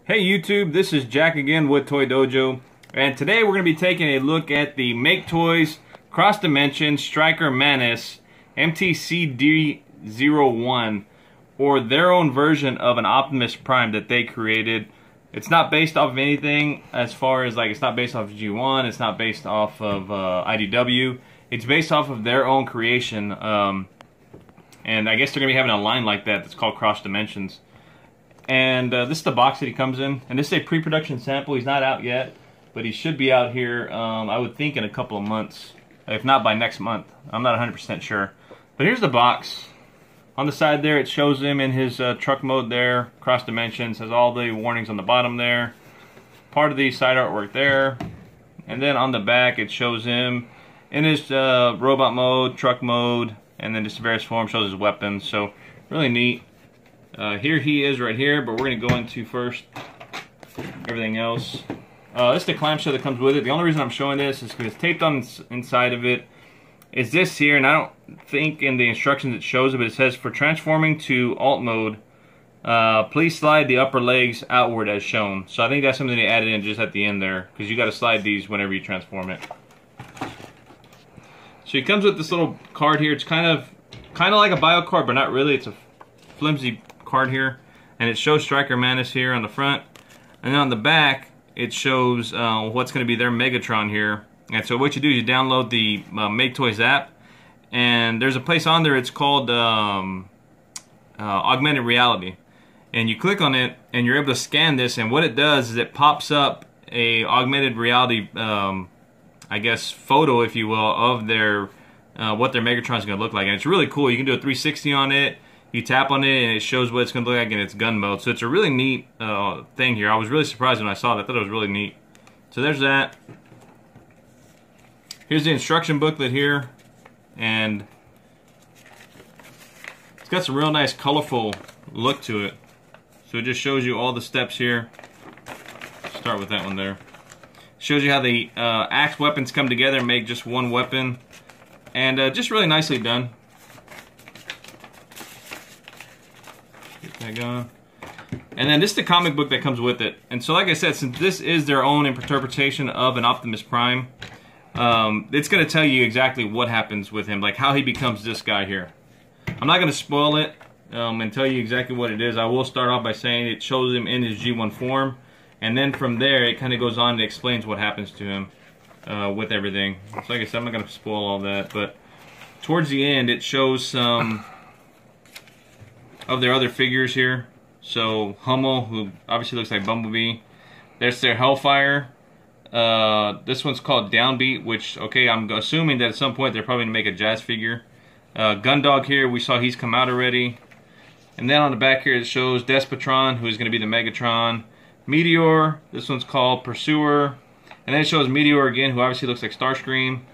Hey YouTube, this is Jack again with Toy Dojo, and today we're going to be taking a look at the Maketoys Cross Dimension Striker Manus MTCD-01, or their own version of an Optimus Prime that they created. It's not based off of anything as far as it's not based off of G1, it's not based off of IDW. It's based off of their own creation, and I guess they're going to be having a line like that that's called Cross Dimensions. And this is the box that he comes in, and this is a pre-production sample. He's not out yet, but he should be out here, I would think, in a couple of months, if not by next month. I'm not 100% sure. But here's the box. On the side there, it shows him in his truck mode there, Cross Dimensions, has all the warnings on the bottom there, part of the side artwork there, and then on the back it shows him in his robot mode, truck mode, and then just various forms, shows his weapons. So really neat. Here he is right here, but we're going to go into first everything else. This is the clamshell that comes with it. The only reason I'm showing this is because it's taped on inside of it is this here, and I don't think in the instructions it shows it, but it says for transforming to alt mode, please slide the upper legs outward as shown. So I think that's something they added in just at the end there, because you got to slide these whenever you transform it. So he comes with this little card here. It's kind of like a bio card, but not really. It's a flimsy card here, and it shows Striker Manus here on the front, and then on the back it shows what's going to be their Megatron here. And so what you do is you download the Maketoys app, and there's a place on there, it's called augmented reality, and you click on it and you're able to scan this, and what it does is it pops up a augmented reality I guess photo, if you will, of their what their Megatron is going to look like. And it's really cool. You can do a 360 on it. You tap on it and it shows what it's going to look like in its gun mode. So it's a really neat thing here. I was really surprised when I saw that. I thought it was really neat. So there's that. Here's the instruction booklet here. And it's got some real nice colorful look to it. So it just shows you all the steps here. Start with that one there. Shows you how the axe weapons come together and make just one weapon. And just really nicely done. Going. And then this is the comic book that comes with it. And so like I said, since this is their own interpretation of an Optimus Prime, it's going to tell you exactly what happens with him, like how he becomes this guy here. I'm not going to spoil it and tell you exactly what it is. I will start off by saying it shows him in his G1 form, and then from there it kind of goes on and explains what happens to him with everything. So like I said, I'm not going to spoil all that, but towards the end it shows some of their other figures here. So Hummel, who obviously looks like Bumblebee. There's their Hellfire. This one's called Downbeat, which, okay, I'm assuming that at some point they're probably going to make a Jazz figure. Gundog here, we saw he's come out already. And then on the back here it shows Despotron, who is going to be the Megatron. Meteor, this one's called Pursuer. And then it shows Meteor again, who obviously looks like Starscream.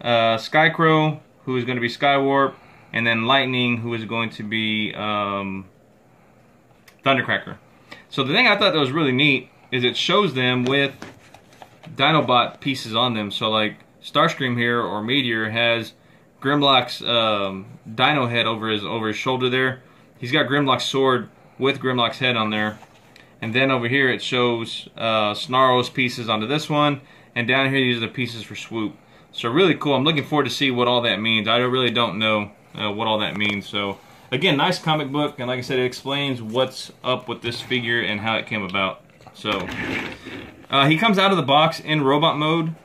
Skycrow, who is going to be Skywarp. And then Lightning, who is going to be Thundercracker. So the thing I thought that was really neat is it shows them with Dinobot pieces on them. So like Starscream here, or Meteor, has Grimlock's Dino head over his shoulder there. He's got Grimlock's sword with Grimlock's head on there. And then over here it shows Snarl's pieces onto this one. And down here these are the pieces for Swoop. So really cool. I'm looking forward to see what all that means. I really don't know what all that means. So again, nice comic book, and like I said, it explains what's up with this figure and how it came about. So he comes out of the box in robot mode,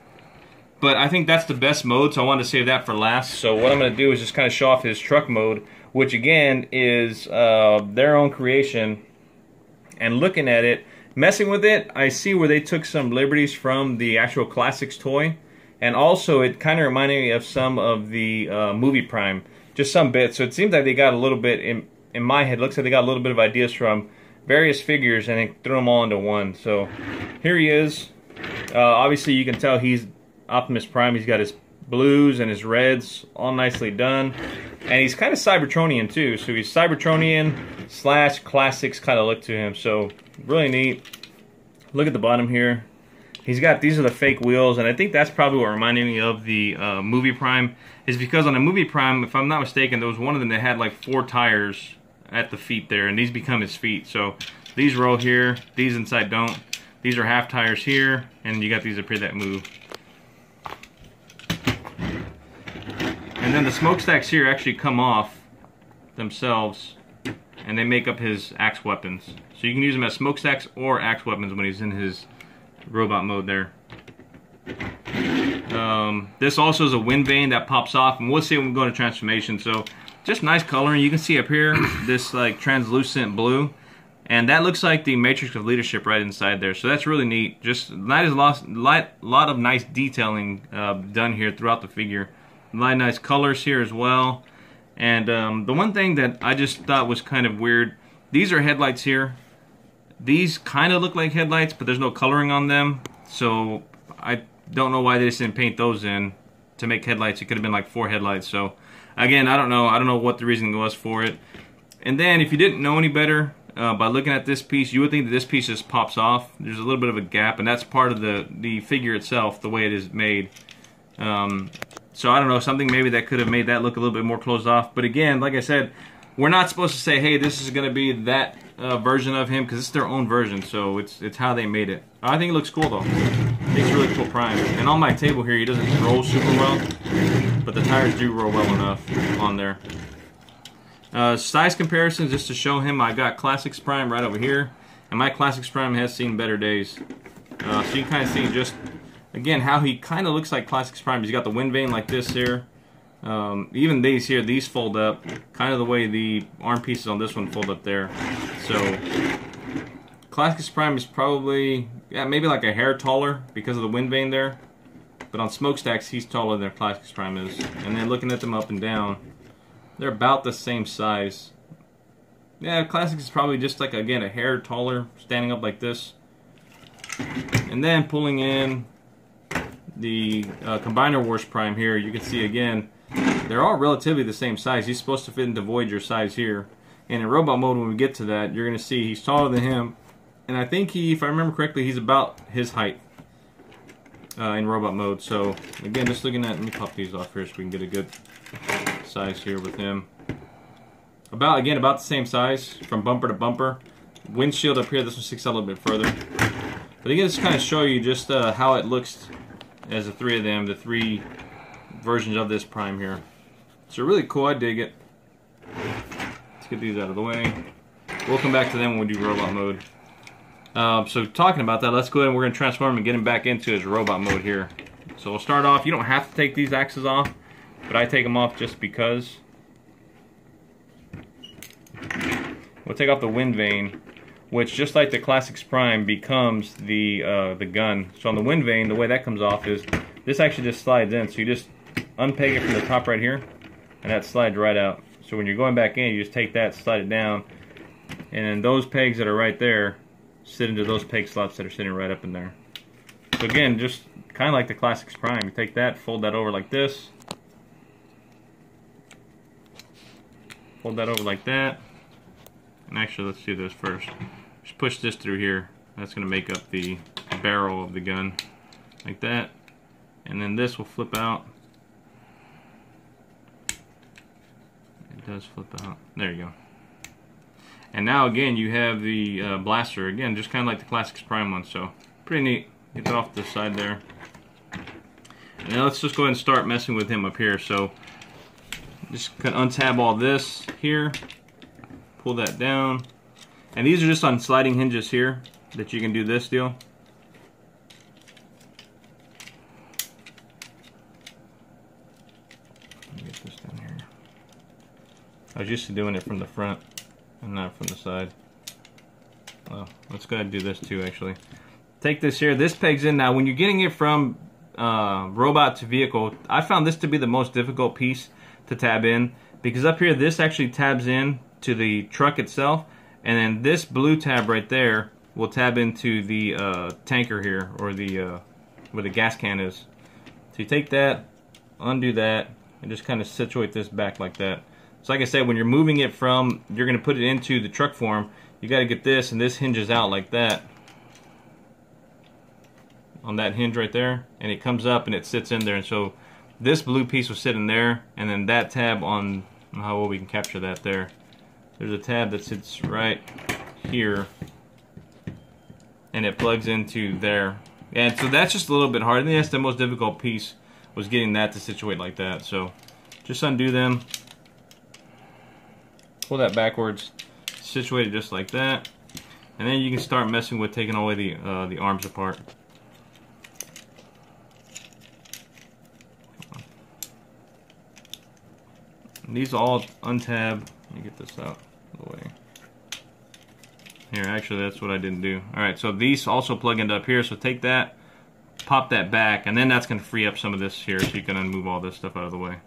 but I think that's the best mode, so I wanted to save that for last. So what I'm going to do is just kind of show off his truck mode, which again is their own creation. And looking at it, messing with it, I see where they took some liberties from the actual Classics toy. And also, it kind of reminded me of some of the movie Prime, just some bits. So it seems like they got a little bit, in my head, looks like they got a little bit of ideas from various figures and they threw them all into one. So here he is. Obviously, you can tell he's Optimus Prime. He's got his blues and his reds all nicely done. And he's kind of Cybertronian too. So he's Cybertronian / Classics kind of look to him. So really neat. Look at the bottom here. He's got, these are the fake wheels, and I think that's probably what reminded me of the movie Prime, is because on the movie Prime, if I'm not mistaken, there was one of them that had like 4 tires at the feet there, and these become his feet. So These roll here, these inside don't. These are half tires here, and you got these up here that move. And then the smokestacks here actually come off themselves, and they make up his axe weapons. So you can use them as smokestacks or axe weapons when he's in his robot mode there. This also is a wind vane that pops off, and we'll see when we go into transformation. So just nice coloring. You can see up here this like translucent blue, and that looks like the matrix of leadership right inside there. So that's really neat. Just that is a lot of nice detailing done here throughout the figure. A lot of nice colors here as well. And the one thing that I just thought was kind of weird, these are headlights here. These kind of look like headlights, but there's no coloring on them. So I don't know why they just didn't paint those in to make headlights. It could have been like 4 headlights. So again, I don't know what the reason was for it. And then if you didn't know any better, by looking at this piece, you would think that this piece just pops off. There's a little bit of a gap, and that's part of the figure itself, the way it is made. So I don't know, something maybe that could have made that look a little bit more closed off. But again, like I said, we're not supposed to say, hey, this is going to be that version of him, because it's their own version, so it's how they made it. I think it looks cool, though. I think it's a really cool Prime. And on my table here, he doesn't roll super well, but the tires do roll well enough on there. Size comparisons, just to show him, I got Classics Prime right over here, and my Classics Prime has seen better days. So you can kind of see just, again, how he kind of looks like Classics Prime. He's got the wind vane like this here. Even these here, these fold up, kind of the way the arm pieces on this one fold up there. So, Classics Prime is probably, yeah, maybe like a hair taller because of the wind vane there. But on smokestacks, he's taller than Classics Prime is. And then looking at them up and down, they're about the same size. Yeah, Classics is probably just like, again, a hair taller, standing up like this. And then pulling in the Combiner Wars Prime here, you can see again, they're all relatively the same size. He's supposed to fit into Voyager size here. And in robot mode, when we get to that, you're going to see he's taller than him. And I think he, if I remember correctly, he's about his height in robot mode. So, again, just looking at, let me pop these off here so we can get a good size here with him. Again, about the same size from bumper to bumper. Windshield up here, this one sticks out a little bit further. But again, just kind of show you just how it looks as the 3 of them, the 3 versions of this Prime here. So really cool, I dig it. Let's get these out of the way. We'll come back to them when we do robot mode. So talking about that, let's go ahead and we're going to transform him and get him back into his robot mode here. So we'll start off, you don't have to take these axes off, but I take them off just because. We'll take off the wind vane, which just like the Classics Prime becomes the gun. So on the wind vane, the way that comes off is this actually just slides in. So you just unpeg it from the top right here, and that slides right out. So when you're going back in, you just take that, slide it down, and then those pegs that are right there sit into those peg slots that are sitting right up in there. So again, just kind of like the Classics Prime. You take that, fold that over like this, fold that over like that, and actually let's do this first. Just push this through here. That's going to make up the barrel of the gun, like that. And then this will flip out. It does flip out. There you go. And now again you have the blaster. Again, just kind of like the Classics Prime one. So pretty neat. Get that off the side there. And now let's just go ahead and start messing with him up here. So just untab all this here. Pull that down. And these are just on sliding hinges here that you can do this deal. Let me get this down here. I was used to doing it from the front and not from the side. Well, let's go ahead and do this too actually. Take this here, this pegs in. Now when you're getting it from robot to vehicle, I found this to be the most difficult piece to tab in, because up here this actually tabs in to the truck itself, and then this blue tab right there will tab into the tanker here, or the where the gas can is. So you take that, undo that, and just kind of situate this back like that. So like I said, when you're moving it from, you're going to put it into the truck form, you got to get this, and this hinges out like that on that hinge right there, and it comes up and it sits in there. And so this blue piece will sit in there, and then that tab on, how well we can capture that there. There's a tab that sits right here, and it plugs into there. And so that's just a little bit hard. I think that's the most difficult piece, was getting that to situate like that. So just undo them, pull that backwards, situate it just like that, and then you can start messing with taking away the arms apart. And these all untab. Let me get this out of the way. Here, actually, that's what I didn't do. Alright, so these also plug into up here, so take that, pop that back, and then that's going to free up some of this here, so you can move all this stuff out of the way.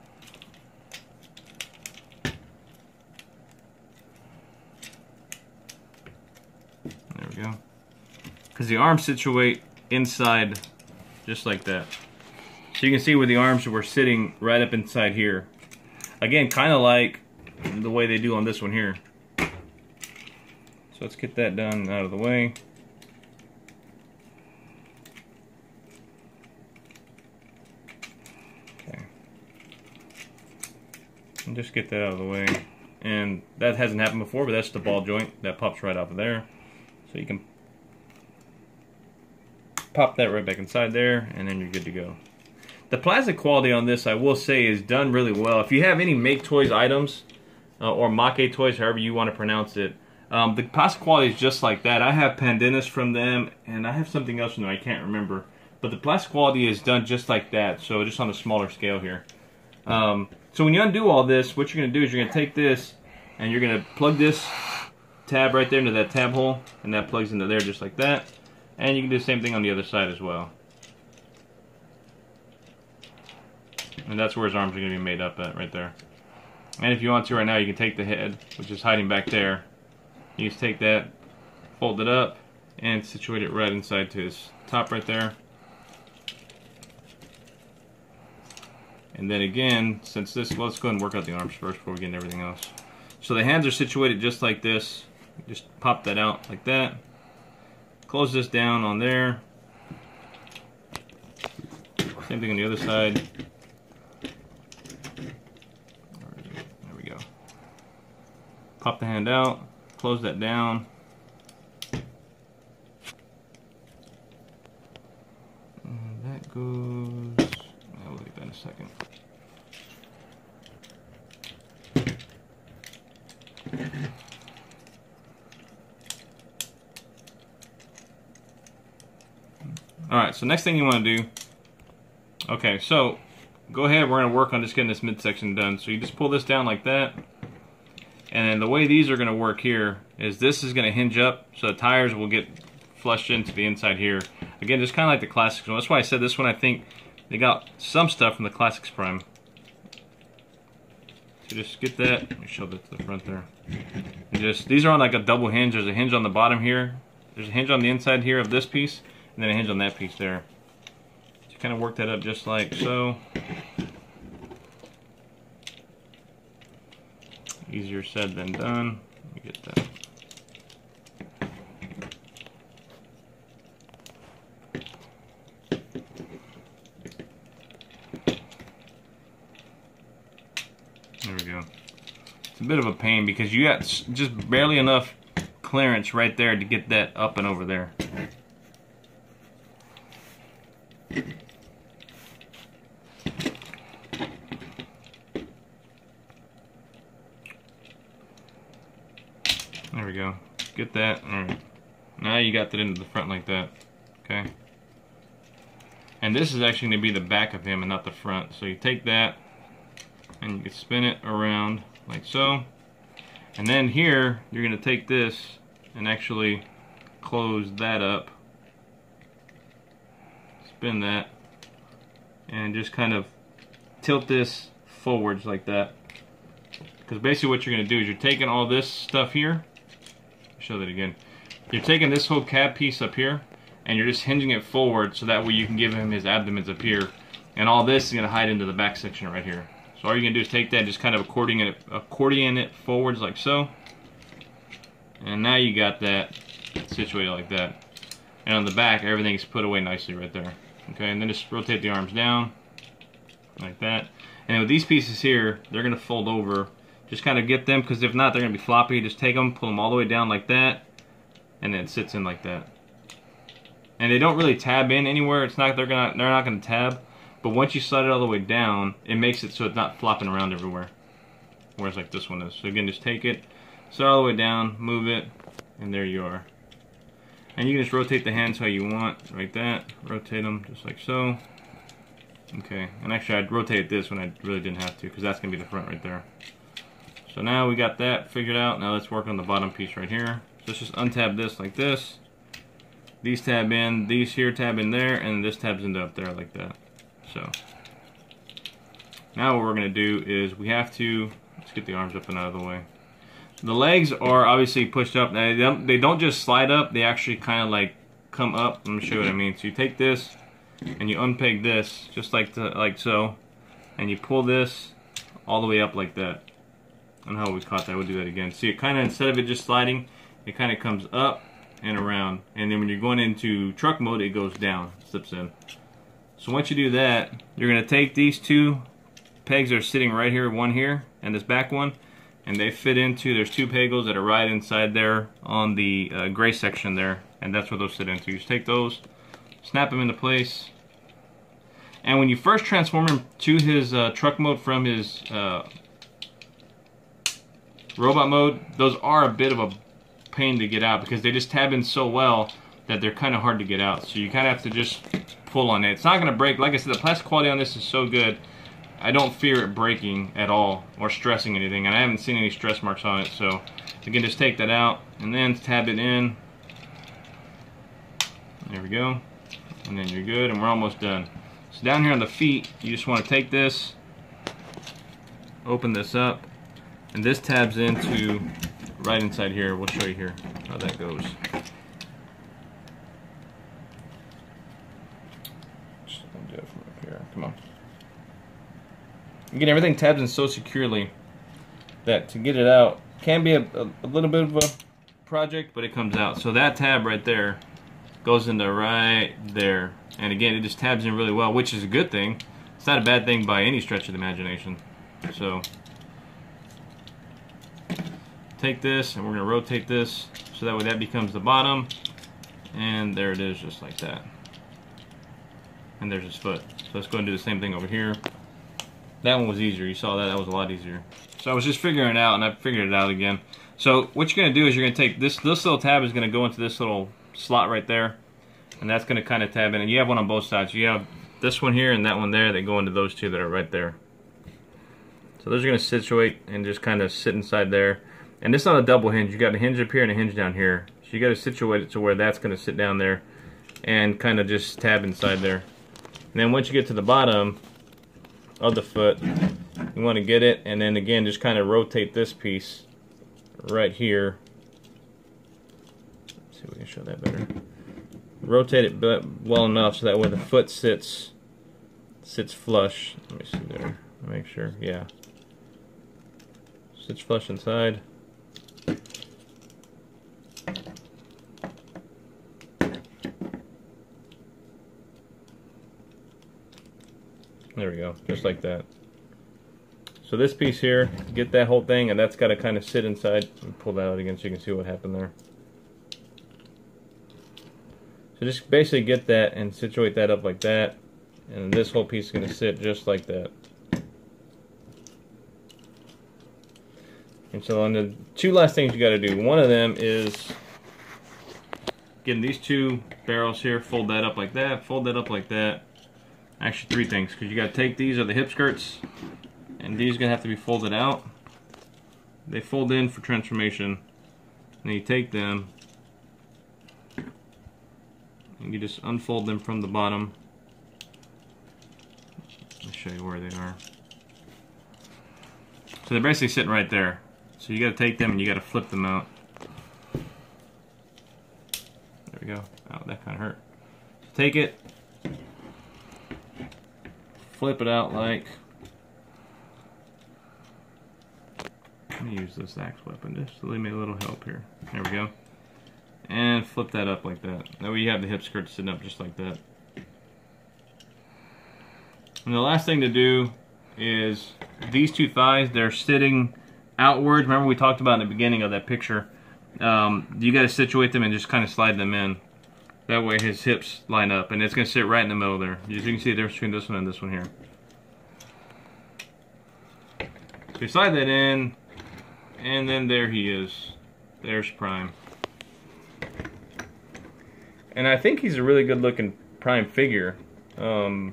There we go. Because the arms situate inside just like that. So you can see where the arms were sitting right up inside here. Again, kind of like the way they do on this one here. So let's get that done out of the way. Okay. And just get that out of the way. And that hasn't happened before, but that's the ball joint. That pops right off of there. So you can pop that right back inside there, and then you're good to go. The plastic quality on this, I will say, is done really well. If you have any Maketoys items, or Maketoys, however you want to pronounce it, the plastic quality is just like that. I have pandanus from them, and I have something else from them I can't remember. But the plastic quality is done just like that, so just on a smaller scale here. So when you undo all this, what you're going to do is you're going to take this, and you're going to plug this tab right there into that tab hole, and that plugs into there just like that. And you can do the same thing on the other side as well. And that's where his arms are going to be made up at, right there. And if you want to right now, you can take the head, which is hiding back there. You just take that, fold it up, and situate it right inside to his top right there. And then again, since this, well, let's go ahead and work out the arms first before we get into everything else. So the hands are situated just like this. Just pop that out like that. Close this down on there. Same thing on the other side. There we go. Pop the hand out. Close that down. And that goes... I'll look at that in a second. Alright, so next thing you want to do... Okay, so go ahead, we're going to work on just getting this midsection done. So you just pull this down like that. And then the way these are going to work here is this is going to hinge up, so the tires will get flushed into the inside here. Again, just kind of like the Classics one. That's why I said this one, I think they got some stuff from the Classics Prime. So just get that. Let me show that to the front there. And just, these are on like a double hinge. There's a hinge on the bottom here. There's a hinge on the inside here of this piece, and then a hinge on that piece there. So you kind of work that up just like so. Easier said than done. Let me get that. There we go. It's a bit of a pain because you got just barely enough clearance right there to get that up and over there. There we go. Get that. Alright. Now you got that into the front like that. Okay. And this is actually going to be the back of him and not the front. So you take that and you can spin it around like so. And then here you're going to take this and actually close that up. Spin that. And just kind of tilt this forwards like that. Because basically what you're going to do is you're taking all this stuff here. Show that again. You're taking this whole cab piece up here and you're just hinging it forward so that way you can give him his abdomens up here, and all this is going to hide into the back section right here. So all you're going to do is take that and just kind of accordion it forwards like so, and now you got that situated like that, and on the back everything is put away nicely right there. Okay, and then just rotate the arms down like that, and with these pieces here they're going to fold over. Just kind of get them, because if not, they're going to be floppy. Just take them, pull them all the way down like that, and then it sits in like that. and they don't really tab in anywhere. It's not they're not gonna tab, but once you slide it all the way down, it makes it so it's not flopping around everywhere. Whereas like this one is. So again, just take it, slide all the way down, move it, and there you are. And you can just rotate the hands how you want, like that. Rotate them just like so. Okay, and actually I'd rotate this when I really didn't have to, because that's gonna be the front right there. So now we got that figured out. Now let's work on the bottom piece right here. So let's just untab this like this. These tab in, these here tab in there, and this tabs into up there like that. So now what we're gonna do is we have to, let's get the arms up and out of the way. The legs are obviously pushed up. Now, they don't just slide up, they actually kind of like come up. I'm gonna show you what I mean. So you take this and you unpeg this just like so, and you pull this all the way up like that. I don't know how we caught that. We'll do that again. See, it kind of, instead of it just sliding, it kind of comes up and around, and then when you're going into truck mode, it goes down, slips in. So once you do that, you're gonna take these two pegs that are sitting right here, one here and this back one, and they fit into, there's two pegos that are right inside there on the gray section there, and that's where those sit into. You just take those, snap them into place, and when you first transform him to his truck mode from his robot mode, those are a bit of a pain to get out because they just tab in so well that they're kind of hard to get out. So you kind of have to just pull on it. It's not going to break. Like I said, the plastic quality on this is so good. I don't fear it breaking at all or stressing anything, and I haven't seen any stress marks on it. So you can just take that out and then tab it in. There we go. And then you're good, and we're almost done. So down here on the feet, you just want to take this, open this up, and this tabs into right inside here. We'll show you here how that goes. Just do it from up here. Come on. Again, everything tabs in so securely that to get it out can be a little bit of a project, but it comes out. So that tab right there goes into right there. And again, it just tabs in really well, which is a good thing. It's not a bad thing by any stretch of the imagination. So take this and we're going to rotate this so that way that becomes the bottom, and there it is, just like that. And there's his foot. So let's go and do the same thing over here. That one was easier. You saw that. That was a lot easier. So I was just figuring it out, and I figured it out again. So what you're going to do is you're going to take this little tab is going to go into this little slot right there, and that's going to kind of tab in. And you have one on both sides. You have this one here and that one there. They go into those two that are right there. So those are going to situate and just kind of sit inside there. And this is on a double hinge. You got a hinge up here and a hinge down here. So you got to situate it to where that's going to sit down there and kind of just tab inside there. And then once you get to the bottom of the foot, you want to get it, and then again just kind of rotate this piece right here. Let's see if we can show that better. Rotate it well enough so that way the foot sits flush. Let me see there. Make sure. Yeah. Sits flush inside. There we go, just like that. So this piece here, get that whole thing, and that's got to kind of sit inside. Let me pull that out again so you can see what happened there. So just basically get that and situate that up like that, and this whole piece is going to sit just like that. And so on the two last things you got to do, one of them is getting these two barrels here, fold that up like that, fold that up like that. Actually, three things, because you got to take these are the hip skirts, and these are going to have to be folded out. They fold in for transformation, and you take them and you just unfold them from the bottom. Let me show you where they are. So they're basically sitting right there. So you got to take them and you got to flip them out. There we go. Oh, that kind of hurt. So take it. Flip it out like, let me use this axe weapon just to leave me a little help here. There we go. And flip that up like that. That way you have the hip skirt sitting up just like that. And the last thing to do is these two thighs, they're sitting outwards. Remember we talked about in the beginning of that picture. You got to situate them and just kind of slide them in. That way his hips line up, and it's going to sit right in the middle there. As you can see the difference between this one and this one here. So you slide that in, and then there he is. There's Prime. And I think he's a really good looking Prime figure. I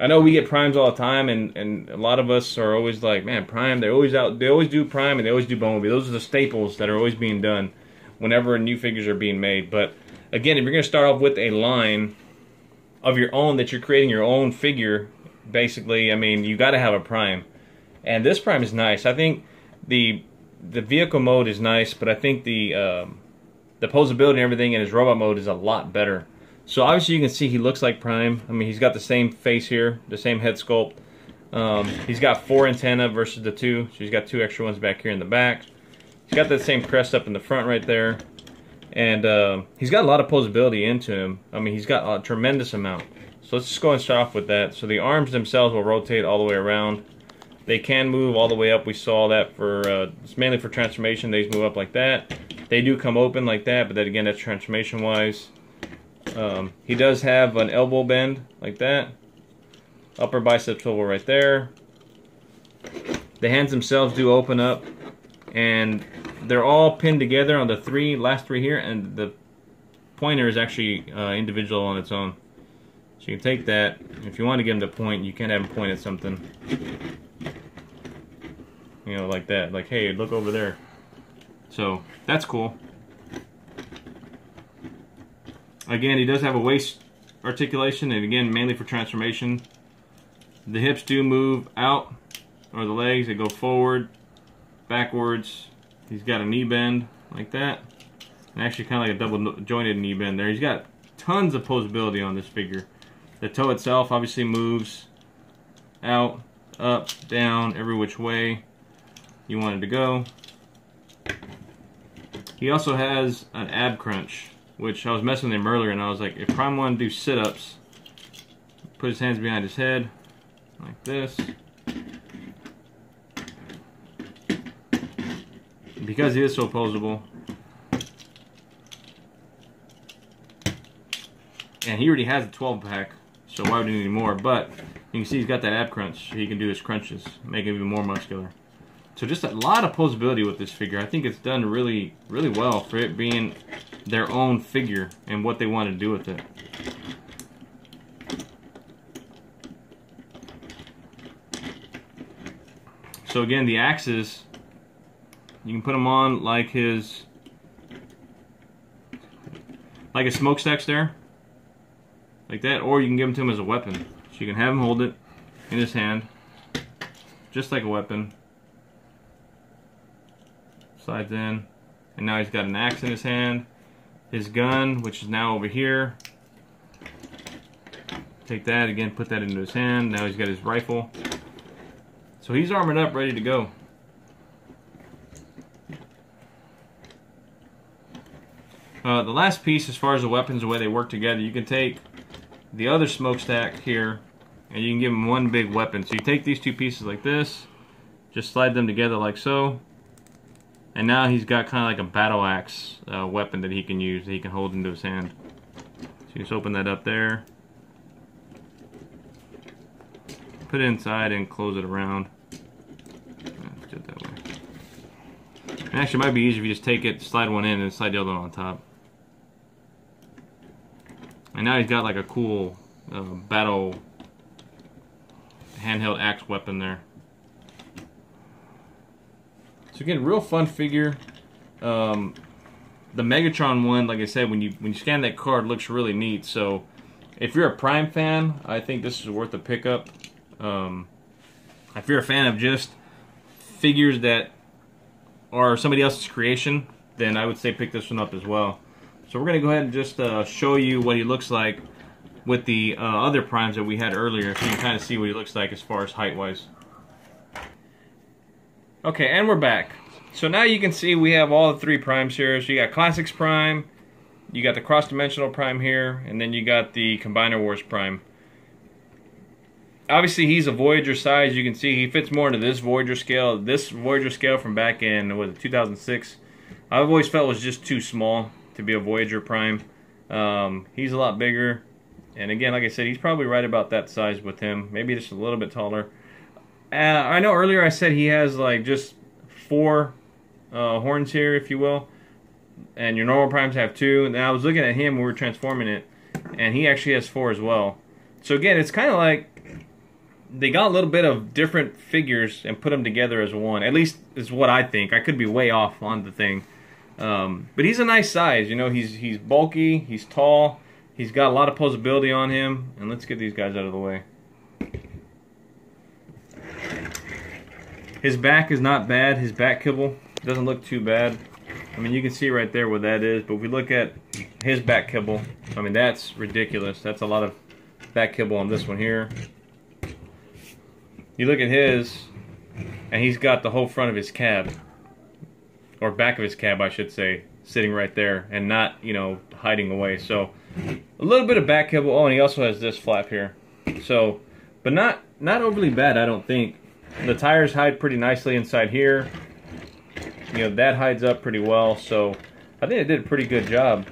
know we get Primes all the time, and a lot of us are always like, man, Prime, they always do Prime and they always do Bumblebee. Those are the staples that are always being done whenever new figures are being made. But again, if you're going to start off with a line of your own, that you're creating your own figure, basically, I mean, you got to have a Prime. And this Prime is nice. I think the vehicle mode is nice, but I think the posability and everything in his robot mode is a lot better. So obviously you can see he looks like Prime. I mean, he's got the same face here, the same head sculpt. He's got 4 antennae versus the 2, so he's got 2 extra ones back here in the back. He's got that same crest up in the front right there. And he's got a lot of posability into him. I mean, he's got a tremendous amount. So let's just go and start off with that. So the arms themselves will rotate all the way around. They can move all the way up. We saw that for, it's mainly for transformation. They move up like that. They do come open like that, but then again, that's transformation-wise. He does have an elbow bend like that. Upper bicep swivel right there. The hands themselves do open up, and they're all pinned together on the last three here, and the pointer is actually individual on its own. So you can take that. If you want to get him to point, you can have him point at something. You know, like that. Like, hey, look over there. So that's cool. Again, he does have a waist articulation, and again, mainly for transformation. The hips do move out, or the legs, they go forward, backwards. He's got a knee bend like that, and actually kind of like a double jointed knee bend there. He's got tons of posability on this figure. The toe itself obviously moves out, up, down, every which way you want it to go. He also has an ab crunch, which I was messing with him earlier, and I was like, if Prime wanted to do sit-ups, put his hands behind his head, like this. Because he is so posable, and he already has a 12-pack, so why would he need any more? But you can see he's got that ab crunch, so he can do his crunches, make him even more muscular. So just a lot of posability with this figure. I think it's done really, really well for it being their own figure and what they want to do with it. So again, the axes, you can put them on like his smokestacks there, like that, or you can give them to him as a weapon. So you can have him hold it in his hand, just like a weapon. Slides in, and now he's got an axe in his hand. His gun, which is now over here. Take that again, put that into his hand. Now he's got his rifle. So he's armored up, ready to go. The last piece, as far as the weapons, the way they work together, you can take the other smokestack here, and you can give him one big weapon. So you take these two pieces like this, just slide them together like so. And now he's got kind of like a battle axe weapon that he can use, that he can hold into his hand. So you just open that up there, put it inside, and close it around. Let's do it that way. And actually, it might be easier if you just take it, slide one in, and slide the other one on top. And now he's got like a cool battle handheld axe weapon there. So again, real fun figure. The Megatron one, like I said, when you scan that card, looks really neat. So if you're a Prime fan, I think this is worth a pickup. If you're a fan of just figures that are somebody else's creation, then I would say pick this one up as well. So we're going to go ahead and just show you what he looks like with the other Primes that we had earlier, so you can kind of see what he looks like as far as height-wise. Okay, and we're back. So now you can see we have all the 3 Primes here. So you got Classics Prime, you got the Cross-Dimensional Prime here, and then you got the Combiner Wars Prime. Obviously, he's a Voyager size. You can see he fits more into this Voyager scale. This Voyager scale from back in, what, 2006, I've always felt was just too small to be a Voyager Prime. He's a lot bigger, and again, like I said, he's probably right about that size with him, maybe just a little bit taller. I know earlier I said he has like just 4 horns here, if you will, and your normal Primes have 2, and then I was looking at him when we were transforming it, and he actually has 4 as well. So again, it's kind of like they got a little bit of different figures and put them together as one. At least is what I think. I could be way off on the thing. But he's a nice size. You know, he's bulky, he's tall, he's got a lot of posability on him. And let's get these guys out of the way. His back is not bad. His back kibble doesn't look too bad. I mean, you can see right there where that is. But if we look at his back kibble, I mean, that's ridiculous. That's a lot of back kibble on this one here. You look at his, and he's got the whole front of his cab, or back of his cab, I should say, sitting right there, and not, you know, hiding away. So, a little bit of back kibble. Oh, and he also has this flap here. So, but not overly bad, I don't think. The tires hide pretty nicely inside here. You know, that hides up pretty well. So, I think it did a pretty good job,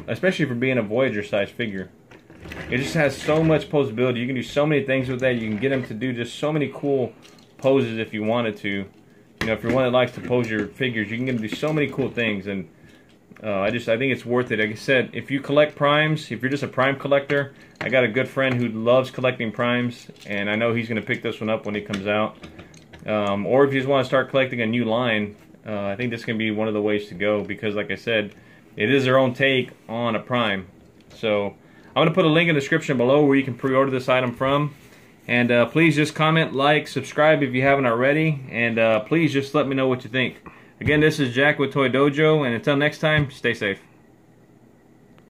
especially for being a Voyager-sized figure. It just has so much posability. You can do so many things with that. You can get him to do just so many cool poses if you wanted to. You know, if you're one that likes to pose your figures, you can get him to do so many cool things. And I think it's worth it. Like I said, if you collect Primes, if you're just a Prime collector, I got a good friend who loves collecting Primes, and I know he's going to pick this one up when it comes out. Or if you just want to start collecting a new line, I think this can be one of the ways to go, because like I said, it is their own take on a Prime. So I'm going to put a link in the description below where you can pre-order this item from. And please just comment, like, subscribe if you haven't already. And please just let me know what you think. Again, this is Jack with Toy Dojo. And until next time, stay safe.